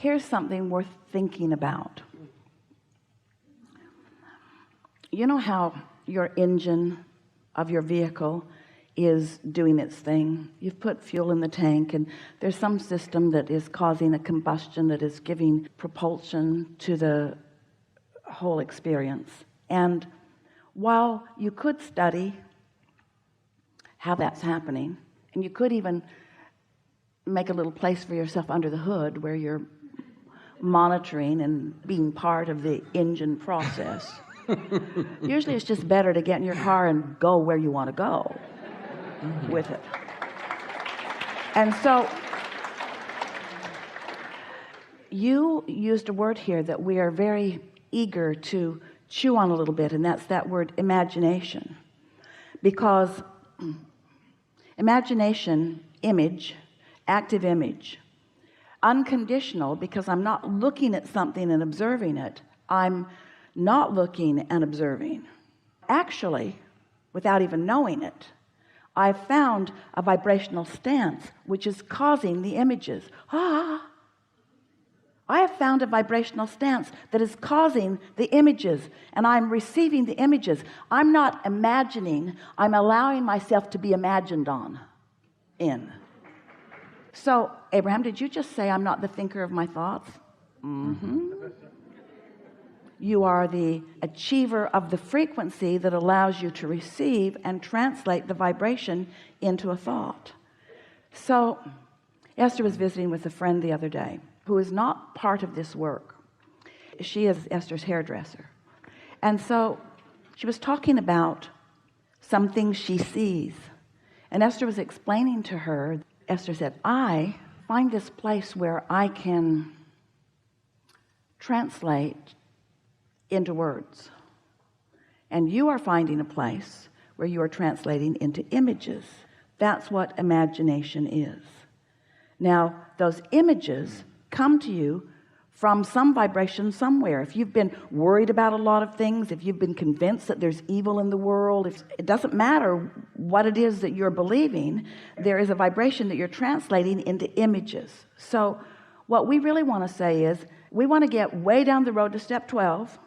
here's something worth thinking about. You know how your engine of your vehicle is doing its thing? You've put fuel in the tank and there's some system that is causing a combustion that is giving propulsion to the whole experience. And while you could study how that's happening, and you could even make a little place for yourself under the hood where you're monitoring and being part of the engine process, usually it's just better to get in your car and go where you want to go with it. And so you used a word here that we are very eager to chew on a little bit, and that's that word imagination. Because imagination, image, active image, unconditional, because I'm not looking at something and observing it, I'm not looking and observing. Actually, without even knowing it, I've found a vibrational stance which is causing the images. I have found a vibrational stance that is causing the images, and I'm receiving the images. I'm not imagining, I'm allowing myself to be imagined on in. So Abraham, did you just say I'm not the thinker of my thoughts? You are the achiever of the frequency that allows you to receive and translate the vibration into a thought. So Esther was visiting with a friend the other day who is not part of this work. She is Esther's hairdresser. And so she was talking about some things she sees. And Esther was explaining to her, Esther said, I find this place where I can translate into words. And you are finding a place where you are translating into images. That's what imagination is. Now, those images come to you from some vibration somewhere. If you've been worried about a lot of things, if you've been convinced that there's evil in the world, if it doesn't matter what it is that you're believing, there is a vibration that you're translating into images. So what we really want to say is we want to get way down the road to step 12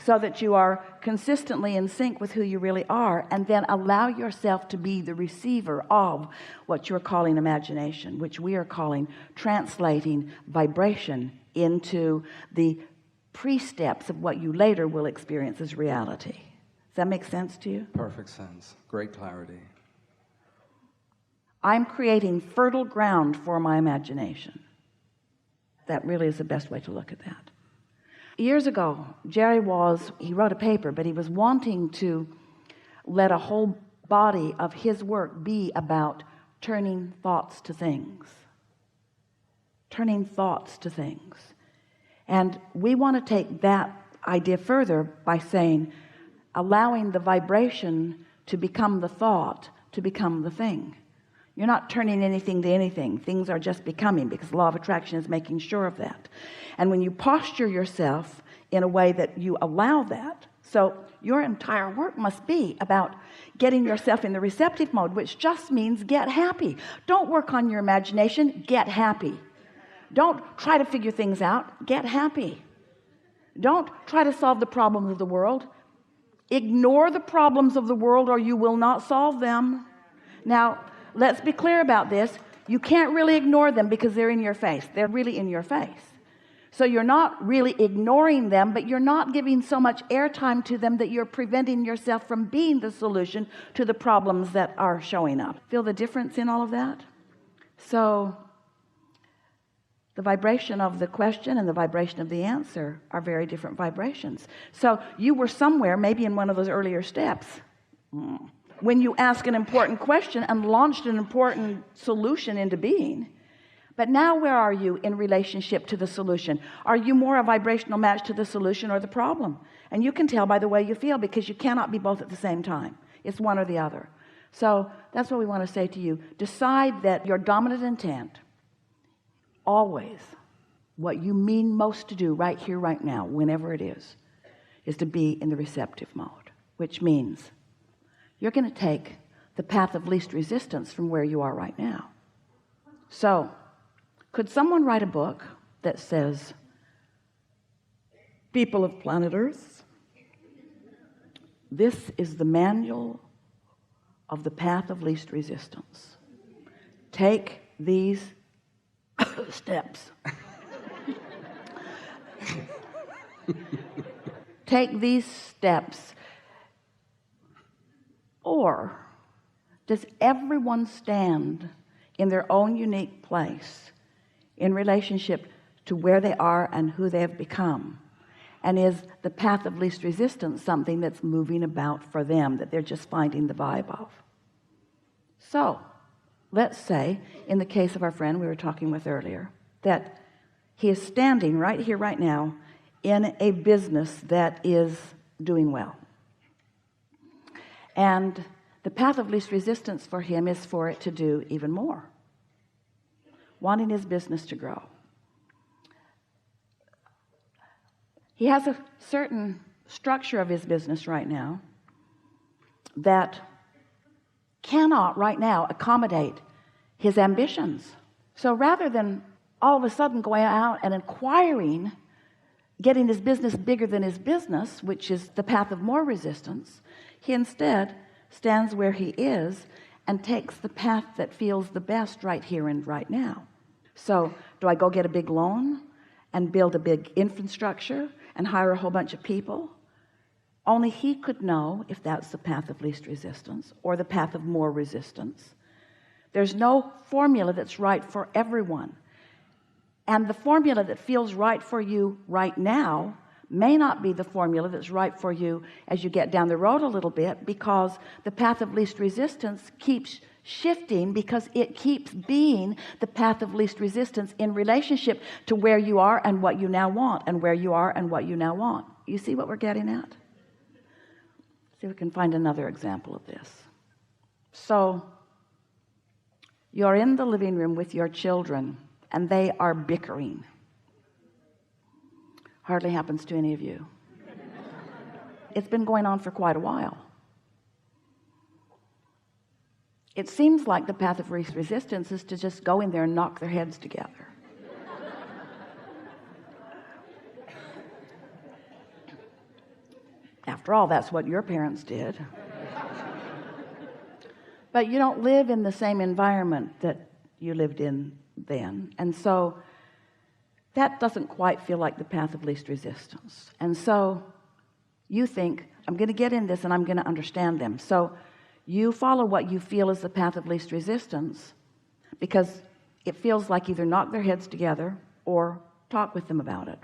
so that you are consistently in sync with who you really are, and then allow yourself to be the receiver of what you're calling imagination, which we are calling translating vibration into the pre-steps of what you later will experience as reality. Does that make sense to you? Perfect sense. Great clarity. I'm creating fertile ground for my imagination. That really is the best way to look at that. Years ago, Jerry he wrote a paper, but he was wanting to let a whole body of his work be about turning thoughts to things. Turning thoughts to things. And we want to take that idea further by saying, allowing the vibration to become the thought, to become the thing. You're not turning anything to anything. Things are just becoming, because the law of attraction is making sure of that. And when you posture yourself in a way that you allow that, so your entire work must be about getting yourself in the receptive mode, which just means get happy. Don't work on your imagination, get happy. Don't try to figure things out, get happy. Don't try to solve the problems of the world. Ignore the problems of the world or you will not solve them. Now, let's be clear about this. You can't really ignore them because they're in your face. They're really in your face. So you're not really ignoring them, but you're not giving so much airtime to them that you're preventing yourself from being the solution to the problems that are showing up. Feel the difference in all of that? So the vibration of the question and the vibration of the answer are very different vibrations. So you were somewhere, maybe in one of those earlier steps, when you ask an important question and launched an important solution into being. But now where are you in relationship to the solution? Are you more a vibrational match to the solution or the problem? And you can tell by the way you feel, because you cannot be both at the same time. It's one or the other. So that's what we want to say to you. Decide that your dominant intent, always, what you mean most to do right here, right now, whenever it is to be in the receptive mode, which means you're going to take the path of least resistance from where you are right now. So Could someone write a book that says, people of planet Earth, this is the manual of the path of least resistance. Take these steps. Take these steps. Or does everyone stand in their own unique place in relationship to where they are and who they have become? And is the path of least resistance something that's moving about for them, that they're just finding the vibe of? So let's say, in the case of our friend we were talking with earlier, that he is standing right here right now in a business that is doing well, and the path of least resistance for him is for it to do even more, wanting his business to grow. He has a certain structure of his business right now that cannot right now accommodate his ambitions. So rather than all of a sudden going out and inquiring, getting his business bigger than his business, which is the path of more resistance, he instead stands where he is and takes the path that feels the best right here and right now. So do I go get a big loan and build a big infrastructure and hire a whole bunch of people? Only he could know if that's the path of least resistance or the path of more resistance. There's no formula that's right for everyone, and the formula that feels right for you right now may not be the formula that's right for you as you get down the road a little bit, because the path of least resistance keeps shifting, because it keeps being the path of least resistance in relationship to where you are and what you now want, and where you are and what you now want. You see what we're getting at? See if we can find another example of this. So you're in the living room with your children and they are bickering. Hardly happens to any of you. It's been going on for quite a while. It seems like the path of least resistance is to just go in there and knock their heads together. After all, that's what your parents did. But you don't live in the same environment that you lived in then, and so that doesn't quite feel like the path of least resistance. And so you think, I'm going to get in this and I'm going to understand them. So you follow what you feel is the path of least resistance, because it feels like either knock their heads together or talk with them about it.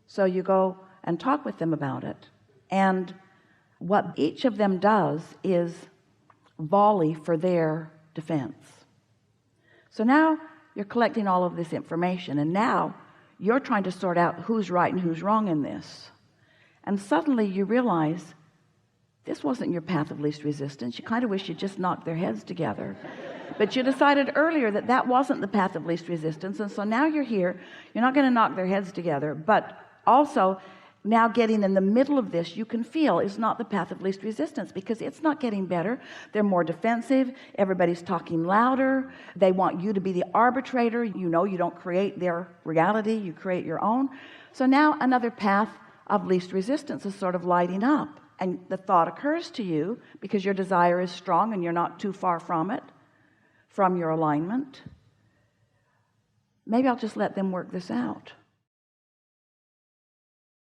So you go and talk with them about it, and what each of them does is volley for their defense. So now you're collecting all of this information, and now you're trying to sort out who's right and who's wrong in this. And suddenly you realize this wasn't your path of least resistance. You kind of wish you just knocked their heads together, but you decided earlier that that wasn't the path of least resistance. And so now you're here, you're not going to knock their heads together, but also now getting in the middle of this, you can feel is not the path of least resistance, because it's not getting better. They're more defensive. Everybody's talking louder. They want you to be the arbitrator. You know, you don't create their reality, you create your own. So now another path of least resistance is sort of lighting up, and the thought occurs to you, because your desire is strong and you're not too far from it, from your alignment, maybe I'll just let them work this out.